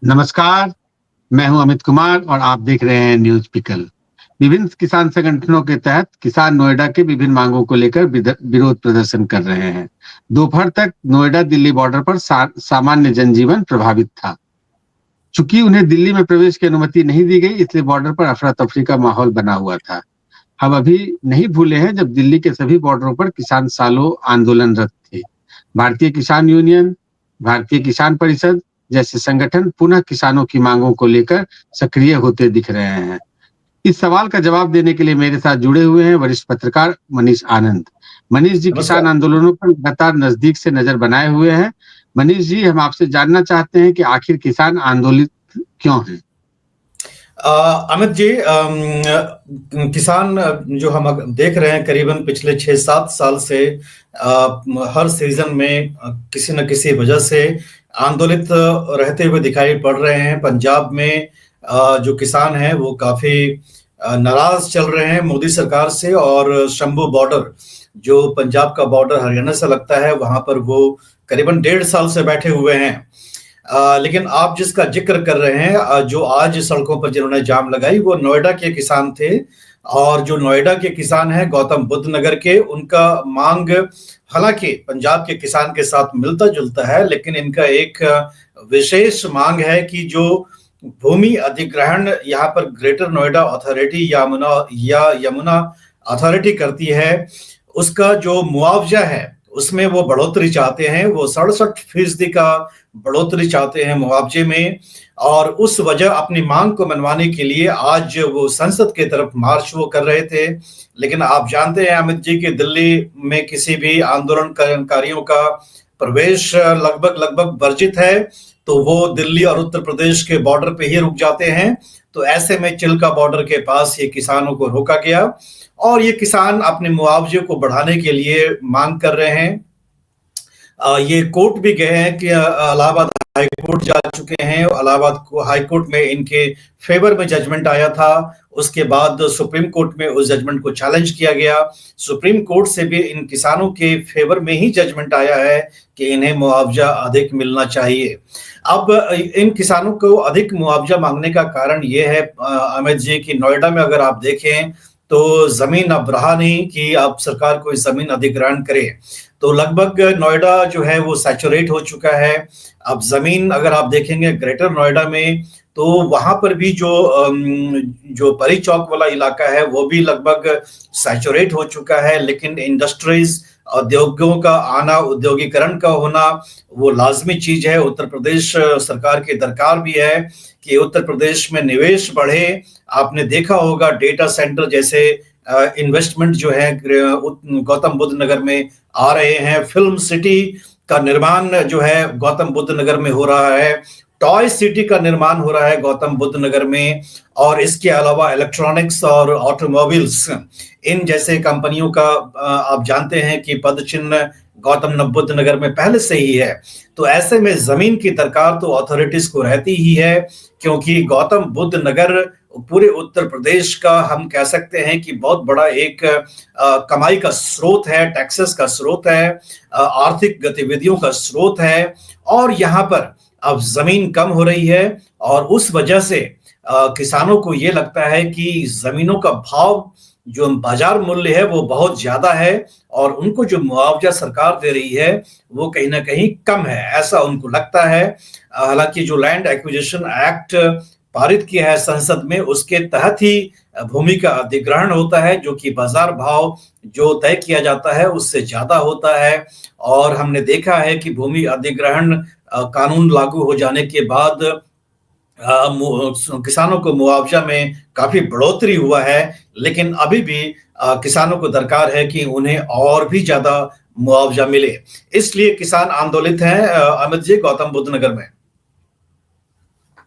नमस्कार, मैं हूं अमित कुमार और आप देख रहे हैं न्यूज़ पिकल। विभिन्न किसान संगठनों के तहत किसान नोएडा के विभिन्न मांगों को लेकर विरोध प्रदर्शन कर रहे हैं। दोपहर तक नोएडा दिल्ली बॉर्डर पर सामान्य जनजीवन प्रभावित था। चूंकि उन्हें दिल्ली में प्रवेश की अनुमति नहीं दी गई, इसलिए बॉर्डर पर अफरा-तफरी का माहौल बना हुआ था। हम अभी नहीं भूले हैं जब दिल्ली के सभी बॉर्डरों पर किसान सालों आंदोलनरत थे। भारतीय किसान यूनियन, भारतीय किसान परिषद जैसे संगठन पुनः किसानों की मांगों को लेकर सक्रिय होते दिख रहे हैं। इस सवाल का जवाब देने के लिए मेरे साथ जुड़े हुए हैं वरिष्ठ पत्रकार मनीष आनंद। मनीष जी नमस्कार। किसान आंदोलनों पर लगातार नजदीक से नजर बनाए हुए हैं। मनीष जी, हम आपसे जानना चाहते हैं कि आखिर किसान आंदोलित क्यों हैं? अमित जी, किसान जो हम देख रहे हैं करीबन पिछले 6-7 साल से हर सीजन में किसी न किसी वजह से आंदोलित रहते हुए दिखाई पड़ रहे हैं। पंजाब में जो किसान हैं वो काफी नाराज चल रहे हैं मोदी सरकार से, और शंभू बॉर्डर जो पंजाब का बॉर्डर हरियाणा से लगता है वहां पर वो करीबन 1.5 साल से बैठे हुए हैं। लेकिन आप जिसका जिक्र कर रहे हैं, जो आज सड़कों पर जिन्होंने जाम लगाई वो नोएडा के किसान थे। और जो नोएडा के किसान हैं गौतम बुद्ध नगर के, उनका मांग हालांकि पंजाब के किसान के साथ मिलता जुलता है, लेकिन इनका एक विशेष मांग है कि जो भूमि अधिग्रहण यहाँ पर ग्रेटर नोएडा अथॉरिटी या यमुना अथॉरिटी करती है, उसका जो मुआवजा है उसमें वो बढ़ोतरी चाहते हैं। वो 67% का बढ़ोतरी चाहते हैं मुआवजे में, और उस वजह अपनी मांग को मनवाने के लिए आज वो संसद की तरफ मार्च वो कर रहे थे। लेकिन आप जानते हैं अमित जी कि दिल्ली में किसी भी आंदोलनकारियों का प्रवेश लगभग वर्जित है, तो वो दिल्ली और उत्तर प्रदेश के बॉर्डर पे ही रुक जाते हैं। तो ऐसे में चिल्का बॉर्डर के पास ये किसानों को रोका गया, और ये किसान अपने मुआवजे को बढ़ाने के लिए मांग कर रहे हैं। ये कोर्ट भी गए हैं कि इलाहाबाद हाई कोर्ट जा चुके हैं। इलाहाबाद हाई कोर्ट में इनके फेवर में जजमेंट आया था, उसके बाद सुप्रीम कोर्ट में उस जजमेंट को चैलेंज किया गया। सुप्रीम कोर्ट से भी इन किसानों के फेवर में ही जजमेंट आया है कि इन्हें मुआवजा अधिक मिलना चाहिए। अब इन किसानों को अधिक मुआवजा मांगने का कारण ये है अमित जी कि नोएडा में अगर आप देखें तो जमीन अब रहा नहीं कि अब सरकार कोई जमीन अधिग्रहण करे। तो लगभग नोएडा जो है वो सैचुरेट हो चुका है। अब जमीन अगर आप देखेंगे ग्रेटर नोएडा में, तो वहां पर भी जो परी चौक वाला इलाका है वो भी लगभग सैचुरेट हो चुका है। लेकिन इंडस्ट्रीज, उद्योगों का आना, औद्योगिकरण का होना वो लाजमी चीज है। उत्तर प्रदेश सरकार की दरकार भी है कि उत्तर प्रदेश में निवेश बढ़े। आपने देखा होगा डेटा सेंटर जैसे इन्वेस्टमेंट जो है गौतम बुद्ध नगर में आ रहे हैं। फिल्म सिटी का निर्माण जो है गौतम बुद्ध नगर में हो रहा है। टॉय सिटी का निर्माण हो रहा है गौतम बुद्ध नगर में। और इसके अलावा इलेक्ट्रॉनिक्स और ऑटोमोबाइल्स, इन जैसे कंपनियों का आप जानते हैं कि पद चिन्ह गौतम बुद्ध नगर में पहले से ही है। तो ऐसे में जमीन की दरकार तो अथॉरिटीज को रहती ही है, क्योंकि गौतम बुद्ध नगर पूरे उत्तर प्रदेश का हम कह सकते हैं कि बहुत बड़ा एक कमाई का स्रोत है, टैक्सेस का स्रोत है, आर्थिक गतिविधियों का स्रोत है। और यहाँ पर अब जमीन कम हो रही है, और उस वजह से किसानों को ये लगता है कि जमीनों का भाव जो बाजार मूल्य है वो बहुत ज्यादा है, और उनको जो मुआवजा सरकार दे रही है वो कहीं ना कहीं कम है, ऐसा उनको लगता है। हालांकि जो लैंड एक्विजिशन एक्ट पारित किया है संसद में, उसके तहत ही भूमि का अधिग्रहण होता है, जो कि बाजार भाव जो तय किया जाता है उससे ज्यादा होता है। और हमने देखा है कि भूमि अधिग्रहण कानून लागू हो जाने के बाद किसानों को मुआवजा में काफी बढ़ोतरी हुआ है। लेकिन अभी भी किसानों को दरकार है कि उन्हें और भी ज्यादा मुआवजा मिले, इसलिए किसान आंदोलित हैं अमित जी गौतम बुद्ध नगर में।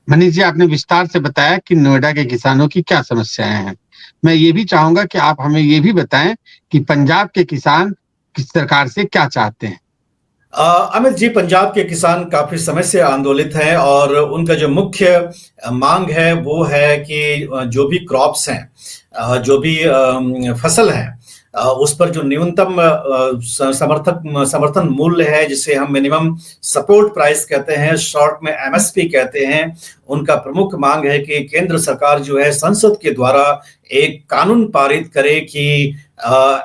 मनीष जी, आपने विस्तार से बताया कि नोएडा के किसानों की क्या समस्याएं हैं। मैं ये भी चाहूंगा कि आप हमें ये भी बताएं कि पंजाब के किसान किस सरकार से क्या चाहते हैं। अमित जी, पंजाब के किसान काफी समय से आंदोलित हैं, और उनका जो मुख्य मांग है वो है कि जो भी क्रॉप्स हैं, जो भी फसल है, उस पर जो न्यूनतम समर्थन मूल्य है, जिसे हम मिनिमम सपोर्ट प्राइस कहते हैं, शॉर्ट में एमएसपी कहते हैं, उनका प्रमुख मांग है कि केंद्र सरकार जो है संसद के द्वारा एक कानून पारित करे कि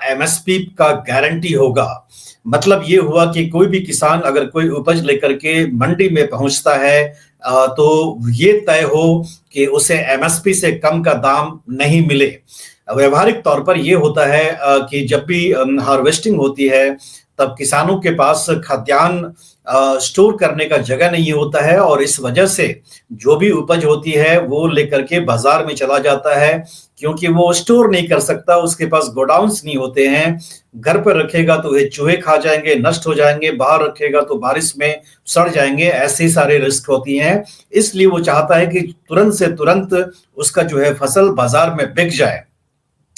एमएसपी का गारंटी होगा। मतलब ये हुआ कि कोई भी किसान अगर कोई उपज लेकर के मंडी में पहुंचता है तो ये तय हो कि उसे एमएसपी से कम का दाम नहीं मिले। व्यवहारिक तौर पर यह होता है कि जब भी हार्वेस्टिंग होती है तब किसानों के पास खाद्यान्न स्टोर करने का जगह नहीं होता है, और इस वजह से जो भी उपज होती है वो लेकर के बाजार में चला जाता है, क्योंकि वो स्टोर नहीं कर सकता, उसके पास गोडाउन्स नहीं होते हैं। घर पर रखेगा तो ये चूहे खा जाएंगे, नष्ट हो जाएंगे, बाहर रखेगा तो बारिश में सड़ जाएंगे, ऐसे सारे रिस्क होती हैं। इसलिए वो चाहता है कि तुरंत से तुरंत उसका जो है फसल बाजार में बिक जाए।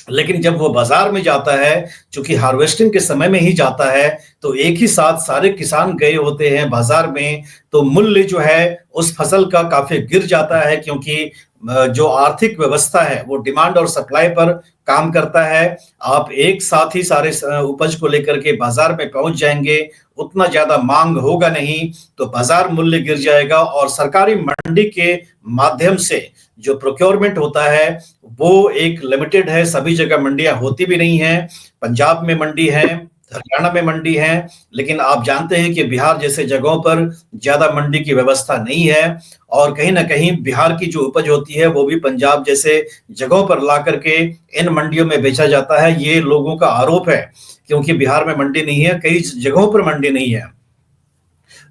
लेकिन जब वो बाजार में जाता है, चूंकि हार्वेस्टिंग के समय में ही जाता है, तो एक ही साथ सारे किसान गए होते हैं बाजार में, तो मूल्य जो है उस फसल का काफी गिर जाता है, क्योंकि जो आर्थिक व्यवस्था है वो डिमांड और सप्लाई पर काम करता है। आप एक साथ ही सारे उपज को लेकर के बाजार में पहुंच जाएंगे, उतना ज्यादा मांग होगा नहीं, तो बाजार मूल्य गिर जाएगा, और सरकारी मंडी के माध्यम से जो प्रोक्योरमेंट होता है वो एक लिमिटेड है, सभी जगह मंडियां होती भी नहीं है। पंजाब में मंडी है, हरियाणा में मंडी है, लेकिन आप जानते हैं कि बिहार जैसे जगहों पर ज्यादा मंडी की व्यवस्था नहीं है, और कहीं ना कहीं बिहार की जो उपज होती है वो भी पंजाब जैसे जगहों पर ला करके इन मंडियों में बेचा जाता है। ये लोगों का आरोप है, क्योंकि बिहार में मंडी नहीं है, कई जगहों पर मंडी नहीं है।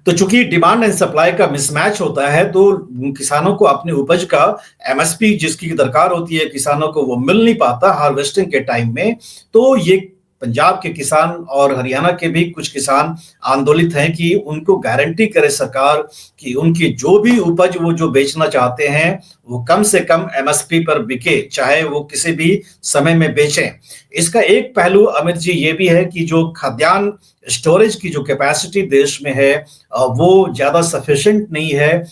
तो चूंकि डिमांड एंड सप्लाई का मिसमैच होता है, तो किसानों को अपनी उपज का एमएसपी जिसकी दरकार होती है किसानों को, वो मिल नहीं पाता हार्वेस्टिंग के टाइम में। तो ये पंजाब के किसान और हरियाणा के भी कुछ किसान आंदोलित हैं कि उनको गारंटी करे सरकार कि उनकी जो भी उपज वो जो बेचना चाहते हैं वो कम से कम एमएसपी पर बिके, चाहे वो किसी भी समय में बेचें। इसका एक पहलू अमित जी ये भी है कि जो खाद्यान्न स्टोरेज की जो कैपेसिटी देश में है वो ज्यादा सफिशिएंट नहीं है।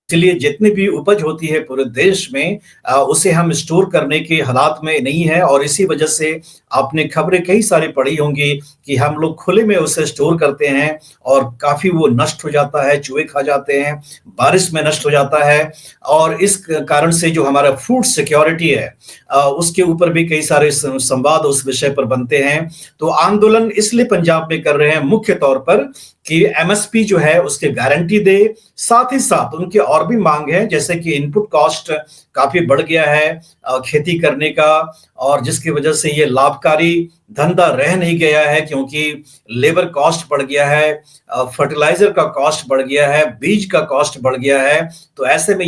इसलिए जितनी भी उपज होती है पूरे देश में उसे हम स्टोर करने के हालात में नहीं है, और इसी वजह से आपने खबरें कई सारी पढ़ी होंगी कि हम लोग खुले में उसे स्टोर करते हैं और काफी वो नष्ट हो जाता है, चूहे खा जाते हैं, बारिश में नष्ट हो जाता है, और इस कारण से जो हमारा फूड सिक्योरिटी है उसके ऊपर भी कई सारे संवाद उस विषय पर बनते हैं। तो आंदोलन इसलिए पंजाब में कर रहे हैं मुख्य तौर पर कि एमएसपी जो है उसके गारंटी दे। साथ ही साथ उनकी और भी मांग है, जैसे कि इनपुट कॉस्ट काफी बढ़ गया है खेती करने का, और जिसकी वजह से ये लाभकारी धंधा रह नहीं गया है, क्योंकि लेबर कॉस्ट बढ़ गया है, फर्टिलाइजर का कॉस्ट बढ़ गया है, बीज का कॉस्ट बढ़ गया है। तो ऐसे में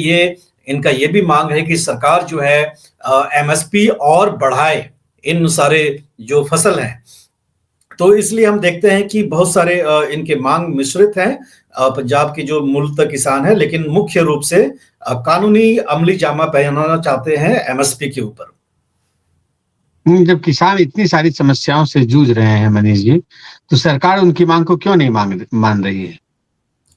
इनका ये भी मांग है कि सरकार जो है एमएसपी और बढ़ाए इन सारे जो फसल हैं। तो इसलिए हम देखते हैं कि बहुत सारे इनके मांग मिश्रित हैं पंजाब के जो मूलतः किसान है, लेकिन मुख्य रूप से कानूनी अमली जामा पहनाना चाहते हैं एमएसपी के ऊपर। जब किसान इतनी सारी समस्याओं से जूझ रहे हैं मनीष जी, तो सरकार उनकी मांग को क्यों नहीं मान रही है?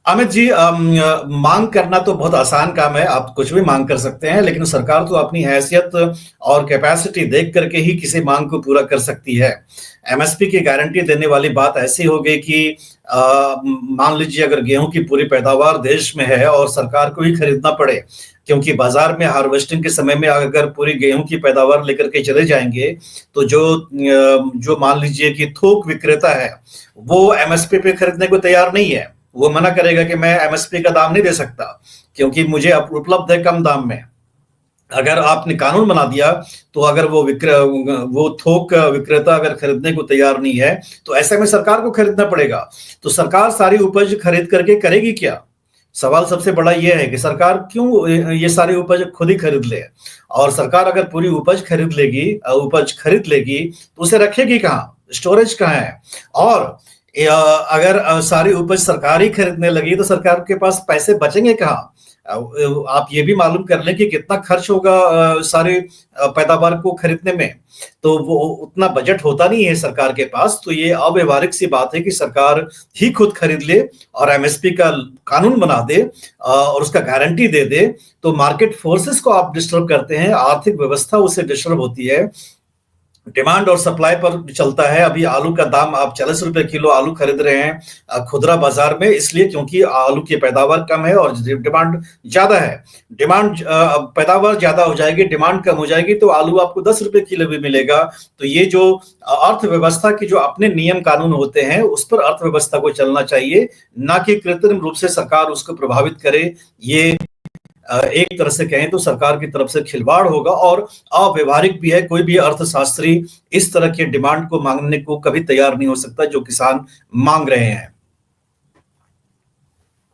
अमित जी, मांग करना तो बहुत आसान काम है, आप कुछ भी मांग कर सकते हैं, लेकिन सरकार तो अपनी हैसियत और कैपेसिटी देख करके ही किसी मांग को पूरा कर सकती है। एमएसपी की गारंटी देने वाली बात ऐसी हो गई कि मान लीजिए अगर गेहूं की पूरी पैदावार देश में है और सरकार को ही खरीदना पड़े, क्योंकि बाजार में हार्वेस्टिंग के समय में अगर पूरी गेहूं की पैदावार लेकर के चले जाएंगे तो जो मान लीजिए कि थोक विक्रेता है वो एमएसपी पे खरीदने को तैयार नहीं है। वो मना करेगा कि मैं एमएसपी का दाम नहीं दे सकता, क्योंकि मुझे उपलब्ध है कम दाम में। अगर आपने कानून बना दिया तो अगर वो थोक विक्रेता अगर खरीदने को तैयार नहीं है तो ऐसे में सरकार को खरीदना पड़ेगा। तो सरकार सारी उपज खरीद करके करेगी क्या? सवाल सबसे बड़ा ये है कि सरकार क्यों ये सारी उपज खुद ही खरीद ले, और सरकार अगर पूरी उपज खरीद लेगी तो उसे रखेगी कहाँ, स्टोरेज कहाँ है? और अगर सारी उपज सरकार ही खरीदने लगी तो सरकार के पास पैसे बचेंगे कहाँ? आप ये भी मालूम कर लें कि कितना खर्च होगा सारे पैदावार को खरीदने में, तो वो उतना बजट होता नहीं है सरकार के पास। तो ये अव्यवहारिक सी बात है कि सरकार ही खुद खरीद ले और एमएसपी का कानून बना दे और उसका गारंटी दे दे, तो मार्केट फोर्सेस को आप डिस्टर्ब करते हैं, आर्थिक व्यवस्था उससे डिस्टर्ब होती है। डिमांड और सप्लाई पर चलता है। अभी आलू का दाम आप 40 रुपए किलो आलू खरीद रहे हैं खुदरा बाजार में, इसलिए क्योंकि आलू की पैदावार कम है और डिमांड ज्यादा है। पैदावार ज्यादा हो जाएगी, डिमांड कम हो जाएगी, तो आलू आपको 10 रुपए किलो भी मिलेगा। तो ये जो अर्थव्यवस्था के जो अपने नियम कानून होते हैं उस पर अर्थव्यवस्था को चलना चाहिए, ना कि कृत्रिम रूप से सरकार उसको प्रभावित करे। ये एक तरह से कहें तो सरकार की तरफ से खिलवाड़ होगा और अव्यवहारिक भी है। कोई भी अर्थशास्त्री इस तरह के डिमांड को मांगने को कभी तैयार नहीं हो सकता जो किसान मांग रहे हैं।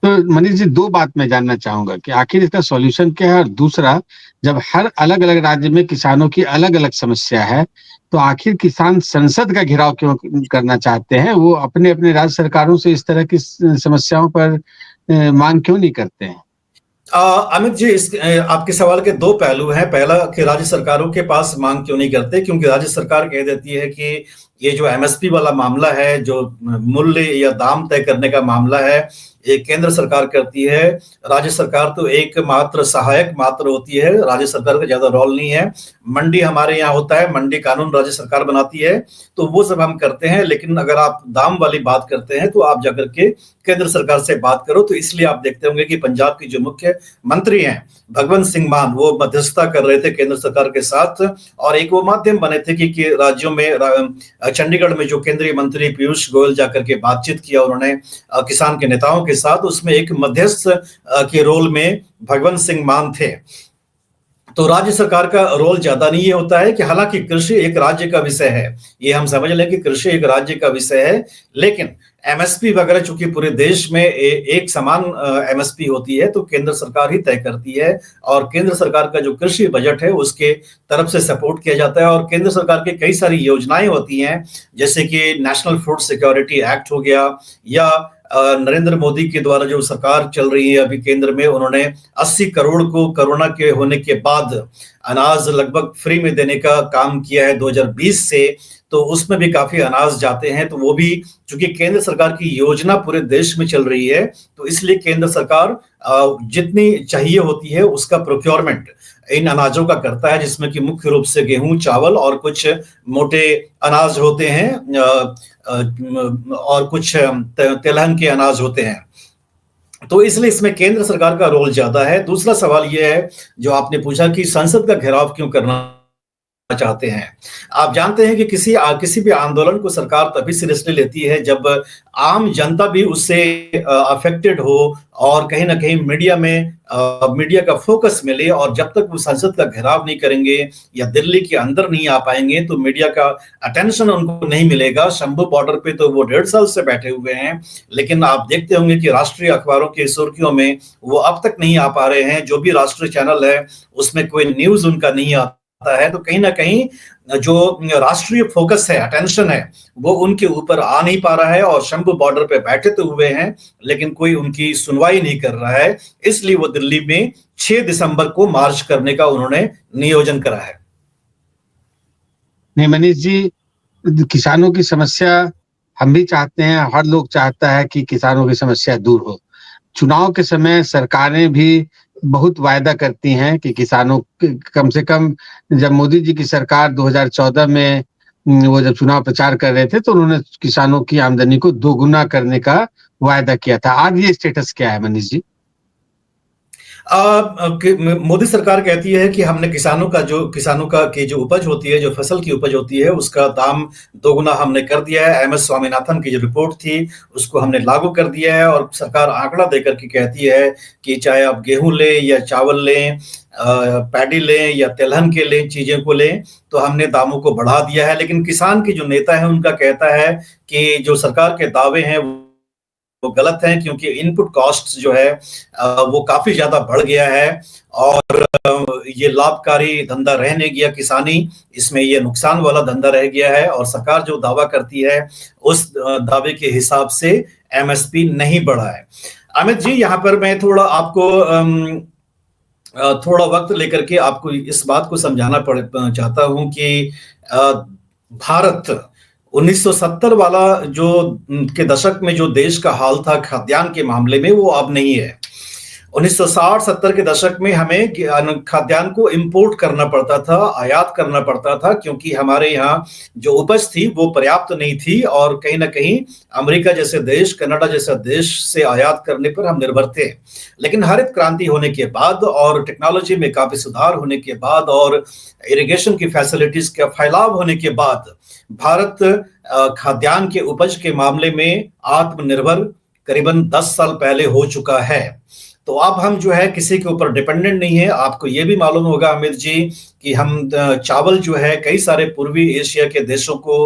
तो मनीष जी, दो बात मैं जानना चाहूंगा कि आखिर इसका सॉल्यूशन क्या है, और दूसरा, जब हर अलग अलग राज्य में किसानों की अलग अलग समस्या है, तो आखिर किसान संसद का घेराव क्यों करना चाहते हैं? वो अपने अपने राज्य सरकारों से इस तरह की समस्याओं पर मांग क्यों नहीं करते हैं? अमित जी, आपके सवाल के दो पहलू हैं। पहला कि राज्य सरकारों के पास मांग क्यों नहीं करते, क्योंकि राज्य सरकार कह देती है कि ये जो एमएसपी वाला मामला है, जो मूल्य या दाम तय करने का मामला है, ये केंद्र सरकार करती है। राज्य सरकार तो एक मात्र सहायक मात्र होती है, राज्य सरकार का ज्यादा रोल नहीं है। मंडी हमारे यहाँ होता है, मंडी कानून राज्य सरकार बनाती है, तो वो सब हम करते हैं। लेकिन अगर आप दाम वाली बात करते हैं तो आप जाकर के केंद्र सरकार से बात करो। तो इसलिए आप देखते होंगे कि पंजाब की जो मुख्य मंत्री हैं भगवंत सिंह मान, वो मध्यस्थता कर रहे थे केंद्र सरकार के साथ, और एक वो माध्यम बने थे कि राज्यों में चंडीगढ़ में जो केंद्रीय मंत्री पीयूष गोयल जाकर के बातचीत किया उन्होंने किसान के नेताओं के साथ, उसमें एक मध्यस्थ के रोल में भगवंत सिंह मान थे। तो राज्य सरकार का रोल ज्यादा नहीं ये होता है कि हालांकि कृषि एक राज्य का विषय है, ये हम समझ लें कि कृषि एक राज्य का विषय है, लेकिन एमएसपी वगैरह चूंकि पूरे देश में एक समान एमएसपी होती है, तो केंद्र सरकार ही तय करती है। और केंद्र सरकार का जो कृषि बजट है उसके तरफ से सपोर्ट किया जाता है, और केंद्र सरकार की कई सारी योजनाएं होती हैं, जैसे कि नेशनल फूड सिक्योरिटी एक्ट हो गया, या नरेंद्र मोदी के द्वारा जो सरकार चल रही है अभी केंद्र में, उन्होंने 80 करोड़ को कोरोना के होने के बाद अनाज लगभग फ्री में देने का काम किया है 2020 से। तो उसमें भी काफी अनाज जाते हैं। तो वो भी चूंकि केंद्र सरकार की योजना पूरे देश में चल रही है, तो इसलिए केंद्र सरकार जितनी चाहिए होती है उसका प्रोक्योरमेंट इन अनाजों का करता है, जिसमें कि मुख्य रूप से गेहूं, चावल और कुछ मोटे अनाज होते हैं, और कुछ तिलहन के अनाज होते हैं। तो इसलिए इसमें केंद्र सरकार का रोल ज्यादा है। दूसरा सवाल यह है जो आपने पूछा कि संसद का घेराव क्यों करना चाहते हैं। आप जानते हैं कि किसी भी आंदोलन को सरकार तभी सीरियसली लेती है जब आम जनता भी उससे अफेक्टेड हो, और कहीं ना कहीं मीडिया का फोकस मिले। और जब तक वो संसद का घेराव नहीं करेंगे या दिल्ली के अंदर नहीं आ पाएंगे तो मीडिया का अटेंशन उनको नहीं मिलेगा। शंभू बॉर्डर पे तो वो 1.5 साल से बैठे हुए हैं, लेकिन आप देखते होंगे कि राष्ट्रीय अखबारों की सुर्खियों में वो अब तक नहीं आ पा रहे हैं। जो भी राष्ट्रीय चैनल है उसमें कोई न्यूज उनका नहीं आता है। तो कहीं ना कहीं जो राष्ट्रीय फोकस है, अटेंशन है, वो उनके ऊपर आ नहीं पा रहा है, और शंभू बॉर्डर पे बैठे तो हुए हैं लेकिन कोई उनकी सुनवाई नहीं कर रहा है। इसलिए वो दिल्ली में 6 दिसंबर को मार्च करने का उन्होंने नियोजन करा है। नहीं मनीष जी, किसानों की समस्या हम भी चाहते हैं, हर लोग चाहता है कि किसानों की समस्या दूर हो। चुनाव के समय सरकारें भी बहुत वायदा करती हैं कि किसानों कम से कम, जब मोदी जी की सरकार 2014 में वो जब चुनाव प्रचार कर रहे थे तो उन्होंने किसानों की आमदनी को दोगुना करने का वायदा किया था। आज ये स्टेटस क्या है मनीष जी? मोदी सरकार कहती है कि हमने किसानों का की जो उपज होती है, जो फसल की उपज होती है, उसका दाम दोगुना हमने कर दिया है। एमएस स्वामीनाथन की जो रिपोर्ट थी उसको हमने लागू कर दिया है। और सरकार आंकड़ा देकर के कहती है कि चाहे आप गेहूं लें या चावल लें, पैडी लें या तिलहन के लें, चीजें को लें, तो हमने दामों को बढ़ा दिया है। लेकिन किसान की जो नेता है उनका कहता है कि जो सरकार के दावे हैं वो गलत है, क्योंकि इनपुट कॉस्ट जो है वो काफी ज्यादा बढ़ गया है, और ये लाभकारी धंधा रह नहीं गया किसानी, इसमें ये नुकसान वाला धंधा रह गया है। और सरकार जो दावा करती है उस दावे के हिसाब से एमएसपी नहीं बढ़ा है। अमित जी, यहाँ पर मैं थोड़ा आपको थोड़ा वक्त लेकर के आपको इस बात को समझाना चाहता हूं कि भारत 1970 वाला जो के दशक में जो देश का हाल था खाद्यान्न के मामले में, वो अब नहीं है। 1960-70 के दशक में हमें खाद्यान्न को इंपोर्ट करना पड़ता था, आयात करना पड़ता था, क्योंकि हमारे यहाँ जो उपज थी वो पर्याप्त नहीं थी और कहीं न कहीं अमेरिका जैसे देश, कनाडा जैसा देश से आयात करने पर हम निर्भर थे। लेकिन हरित क्रांति होने के बाद और टेक्नोलॉजी में काफ़ी सुधार होने के बाद और इरिगेशन की फैसिलिटीज़ का फैलाव होने के बाद भारत खाद्यान्न के उपज के मामले में आत्मनिर्भर करीबन 10 साल पहले हो चुका है। तो अब हम जो है किसी के ऊपर डिपेंडेंट नहीं है। आपको ये भी मालूम होगा अमित जी कि हम चावल जो है कई सारे पूर्वी एशिया के देशों को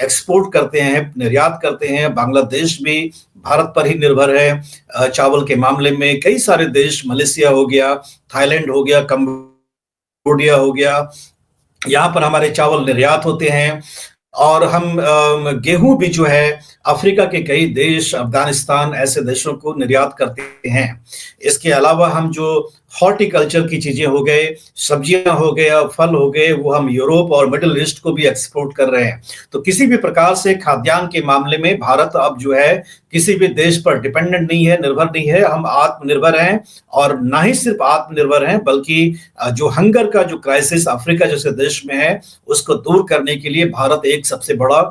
एक्सपोर्ट करते हैं, निर्यात करते हैं। बांग्लादेश भी भारत पर ही निर्भर है चावल के मामले में। कई सारे देश, मलेशिया हो गया, थाईलैंड हो गया, कंबोडिया हो गया, यहाँ पर हमारे चावल निर्यात होते हैं। और हम गेहूं भी जो है अफ्रीका के कई देश, अफगानिस्तान ऐसे देशों को निर्यात करते हैं। इसके अलावा हम जो हॉर्टिकल्चर की चीजें हो गए, सब्जियां हो गए, फल हो गए, वो हम यूरोप और मिडिल ईस्ट को भी एक्सपोर्ट कर रहे हैं। तो किसी भी प्रकार से खाद्यान्न के मामले में भारत अब जो है किसी भी देश पर डिपेंडेंट नहीं है, निर्भर नहीं है। हम आत्मनिर्भर हैं और ना ही सिर्फ आत्मनिर्भर हैं बल्कि जो हंगर का जो क्राइसिस अफ्रीका जैसे देश में है उसको दूर करने के लिए भारत एक सबसे बड़ा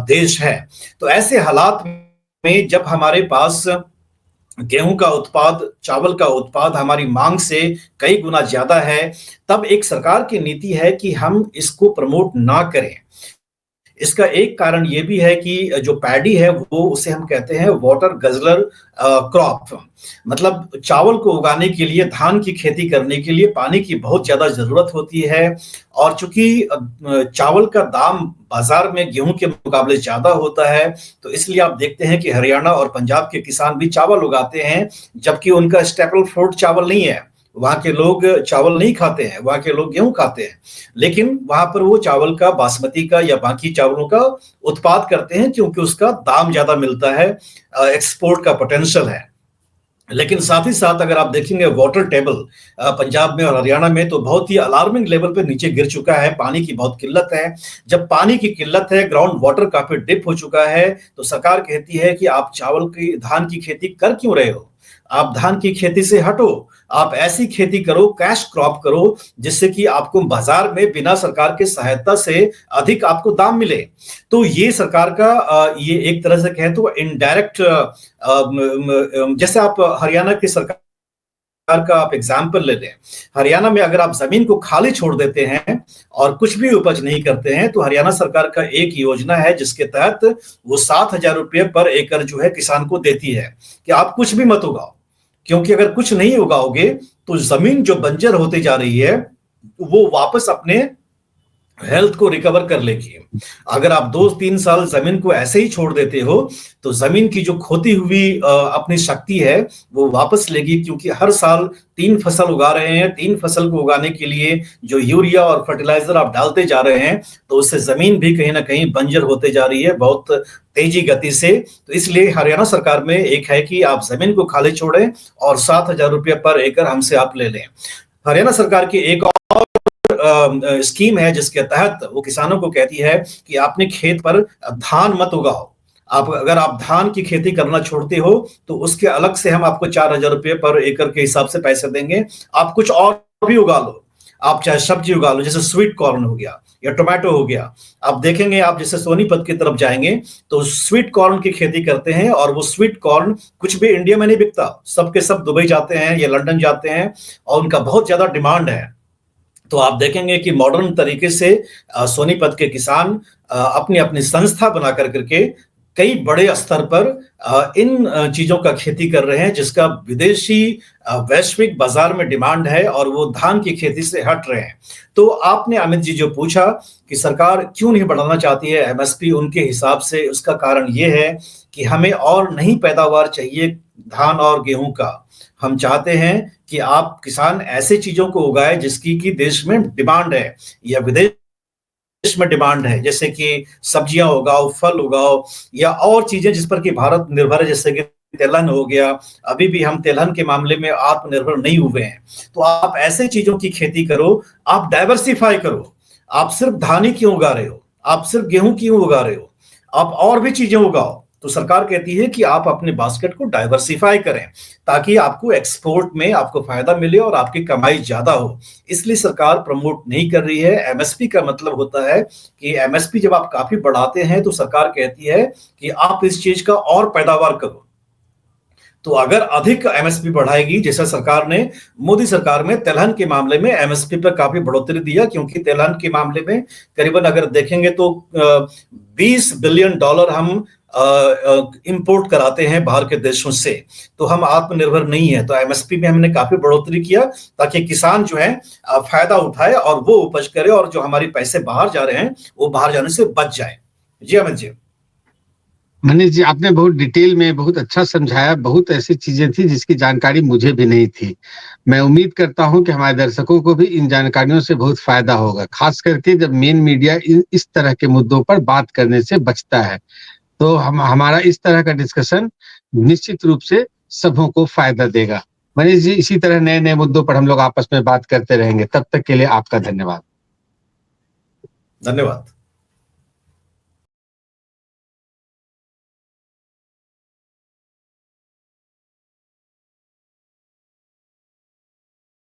देश है। तो ऐसे हालात में जब हमारे पास गेहूं का उत्पाद, चावल का उत्पाद हमारी मांग से कई गुना ज्यादा है, तब एक सरकार की नीति है कि हम इसको प्रमोट ना करें। इसका एक कारण ये भी है कि जो पैडी है वो उसे हम कहते हैं वाटर गजलर क्रॉप। मतलब चावल को उगाने के लिए, धान की खेती करने के लिए पानी की बहुत ज्यादा जरूरत होती है। और चूंकि चावल का दाम बाजार में गेहूं के मुकाबले ज्यादा होता है, तो इसलिए आप देखते हैं कि हरियाणा और पंजाब के किसान भी चावल उगाते हैं, जबकि उनका स्टेपल फूड चावल नहीं है। वहां के लोग चावल नहीं खाते हैं, वहां के लोग गेहूं खाते हैं। लेकिन वहां पर वो चावल का, बासमती का या बाकी चावलों का उत्पाद करते हैं क्योंकि उसका दाम ज्यादा मिलता है, एक्सपोर्ट का पोटेंशियल है। लेकिन साथ ही साथ अगर आप देखेंगे वाटर टेबल पंजाब में और हरियाणा में तो बहुत ही अलार्मिंग लेवल पे नीचे गिर चुका है। पानी की बहुत किल्लत है। जब पानी की किल्लत है, ग्राउंड वाटर काफी डिप हो चुका है, तो सरकार कहती है कि आप चावल की, धान की खेती कर क्यों रहे हो? आप धान की खेती से हटो, आप ऐसी खेती करो, कैश क्रॉप करो, जिससे कि आपको बाजार में बिना सरकार के सहायता से अधिक आपको दाम मिले। तो ये सरकार का ये एक तरह से कहें तो इनडायरेक्ट, जैसे आप हरियाणा की सरकार का आप एग्जाम्पल ले लें। हरियाणा में अगर आप जमीन को खाली छोड़ देते हैं और कुछ भी उपज नहीं करते हैं, तो हरियाणा सरकार का एक योजना है जिसके तहत वो 7,000 रुपये पर एकड़ जो है किसान को देती है कि आप कुछ भी मत उगाओ, क्योंकि अगर कुछ नहीं उगाओगे तो जमीन जो बंजर होती जा रही है वो वापस अपने हेल्थ को रिकवर कर लेगी। अगर आप 2-3 साल जमीन को ऐसे ही छोड़ देते हो तो जमीन की जो खोती हुई अपनी शक्ति है वो वापस लेगी, क्योंकि हर साल 3 फसल उगा रहे हैं। 3 फसल को उगाने के लिए जो यूरिया और फर्टिलाइजर आप डालते जा रहे हैं, तो उससे जमीन भी कहीं ना कहीं बंजर होते जा रही है बहुत तेजी गति से। तो इसलिए हरियाणा सरकार में एक है कि आप जमीन को खाली छोड़ें और 7,000 रुपये पर एकड़ हमसे आप ले लें। हरियाणा सरकार की एक स्कीम है जिसके तहत वो किसानों को कहती है कि आपने खेत पर धान मत उगाओ। अगर आप धान की खेती करना छोड़ते हो तो उसके अलग से हम आपको 4,000 रुपये पर एकड़ के हिसाब से पैसे देंगे। आप कुछ और भी उगा लो, आप चाहे सब्जी उगा लो, जैसे स्वीट कॉर्न हो गया या टोमेटो हो गया। आप देखेंगे, आप जैसे सोनीपत की तरफ जाएंगे तो स्वीट कॉर्न की खेती करते हैं, और वो स्वीट कॉर्न कुछ भी इंडिया में नहीं बिकता, सबके सब दुबई जाते हैं या लंदन जाते हैं और उनका बहुत ज्यादा डिमांड है। तो आप देखेंगे कि मॉडर्न तरीके से सोनीपत के किसान अपनी अपनी संस्था बना करके कई बड़े स्तर पर इन चीजों का खेती कर रहे हैं, जिसका विदेशी वैश्विक बाजार में डिमांड है, और वो धान की खेती से हट रहे हैं। तो आपने अमित जी जो पूछा कि सरकार क्यों नहीं बढ़ाना चाहती है एमएसपी उनके हिसाब से, उसका कारण ये है कि हमें और नहीं पैदावार चाहिए धान और गेहूं का। हम चाहते हैं कि आप किसान ऐसे चीजों को उगाए जिसकी की देश में डिमांड है या विदेश में डिमांड है, जैसे कि सब्जियां उगाओ, फल उगाओ, या और चीजें जिस पर कि भारत निर्भर है, जैसे कि तिलहन हो गया। अभी भी हम तिलहन के मामले में आत्मनिर्भर नहीं हुए हैं। तो आप ऐसे चीजों की खेती करो, आप डाइवर्सिफाई करो। आप सिर्फ धान ही क्यों उगा रहे हो? आप सिर्फ गेहूं क्यों उगा रहे हो? आप और भी चीजें उगाओ। तो सरकार कहती है कि आप अपने बास्केट को डाइवर्सिफाई करें, ताकि आपको एक्सपोर्ट में आपको फायदा मिले और आपकी कमाई ज्यादा हो। इसलिए सरकार प्रमोट नहीं कर रही है। एमएसपी का मतलब होता है कि एमएसपी जब आप काफी बढ़ाते हैं तो सरकार कहती है कि आप इस चीज का और पैदावार करो। तो अगर अधिक एमएसपी बढ़ाएगी, जैसा सरकार ने, मोदी सरकार में तिलहन के मामले में एमएसपी पर काफी बढ़ोतरी दिया, क्योंकि तिलहन के मामले में करीबन अगर देखेंगे तो $20 बिलियन हम इंपोर्ट कराते हैं बाहर के देशों से, तो हम आत्मनिर्भर नहीं है। तो एमएसपी में हमने काफी बढ़ोतरी किया ताकि किसान जो है फायदा उठाए और वो उपज करे, और जो हमारे पैसे बाहर जा रहे हैं वो बाहर जाने से बच जाए। जी अमित जी। मनीष जी, आपने बहुत डिटेल में बहुत अच्छा समझाया। बहुत ऐसी चीजें थी जिसकी जानकारी मुझे भी नहीं थी। मैं उम्मीद करता हूं कि हमारे दर्शकों को भी इन जानकारियों से बहुत फायदा होगा, खास करके जब मेन मीडिया इस तरह के मुद्दों पर बात करने से बचता है। तो हमारा इस तरह का डिस्कशन निश्चित रूप से सबों को फायदा देगा। मनीष जी, इसी तरह नए नए मुद्दों पर हम लोग आपस में बात करते रहेंगे। तब तक के लिए आपका धन्यवाद। धन्यवाद।